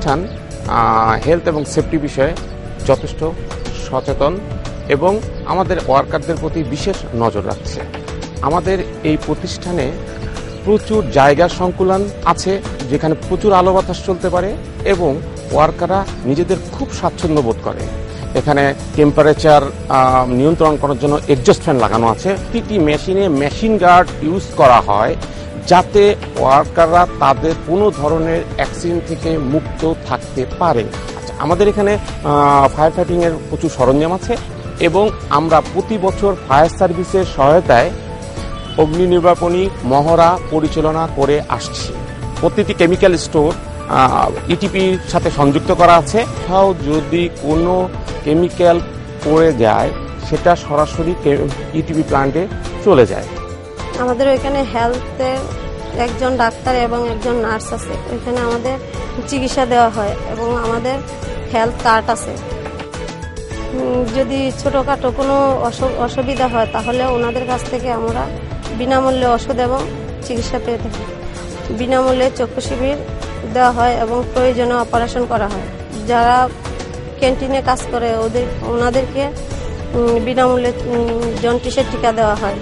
প্রতিষ্ঠান হেলথ এবং সেফটি বিষয়ে যথেষ্ট সচেতন এবং আমাদের ওয়ার্কারদের প্রতি বিশেষ নজর রাখছে। আমাদের এই প্রতিষ্ঠানে প্রচুর জায়গার সংকুলান আছে, যেখানে প্রচুর আলো বাতাস চলতে পারে এবং ওয়ার্কাররা নিজেদের খুব স্বাচ্ছন্দ্য বোধ করে। এখানে টেম্পারেচার নিয়ন্ত্রণ করার জন্য এক্সজস্ট ফ্যান লাগানো আছে। প্রতিটি মেশিনে মেশিন গার্ড ইউজ করা হয়, যাতে ওয়ার্কাররা তাদের কোনো ধরনের অ্যাক্সিডেন্ট থেকে মুক্ত থাকতে পারে। আমাদের এখানে ফায়ার ফাইটিংয়ের প্রচুর সরঞ্জাম আছে এবং আমরা প্রতি বছর ফায়ার সার্ভিসের সহায়তায় অগ্নি নির্বাপনী মহড়া পরিচালনা করে আসছি। প্রতিটি কেমিক্যাল স্টোর ইটিপির সাথে সংযুক্ত করা আছে। কোথাও যদি কোনো কেমিক্যাল পড়ে যায়, সেটা সরাসরি ইটিপি প্ল্যান্টে চলে যায়। আমাদের ওইখানে হেলথে একজন ডাক্তার এবং একজন নার্স আছে। ওইখানে আমাদের চিকিৎসা দেওয়া হয় এবং আমাদের হেলথ কার্ড আছে। যদি ছোটোখাটো কোনো অসুবিধা হয়, তাহলে ওনাদের কাছ থেকে আমরা বিনামূল্যে ওষুধ এবং চিকিৎসা পেয়ে থাকি। বিনামূল্যে চক্ষু শিবির দেওয়া হয় এবং প্রয়োজনে অপারেশন করা হয়। যারা ক্যান্টিনে কাজ করে ওনাদেরকে বিনামূল্যে জন্ডিসের টিকা দেওয়া হয়।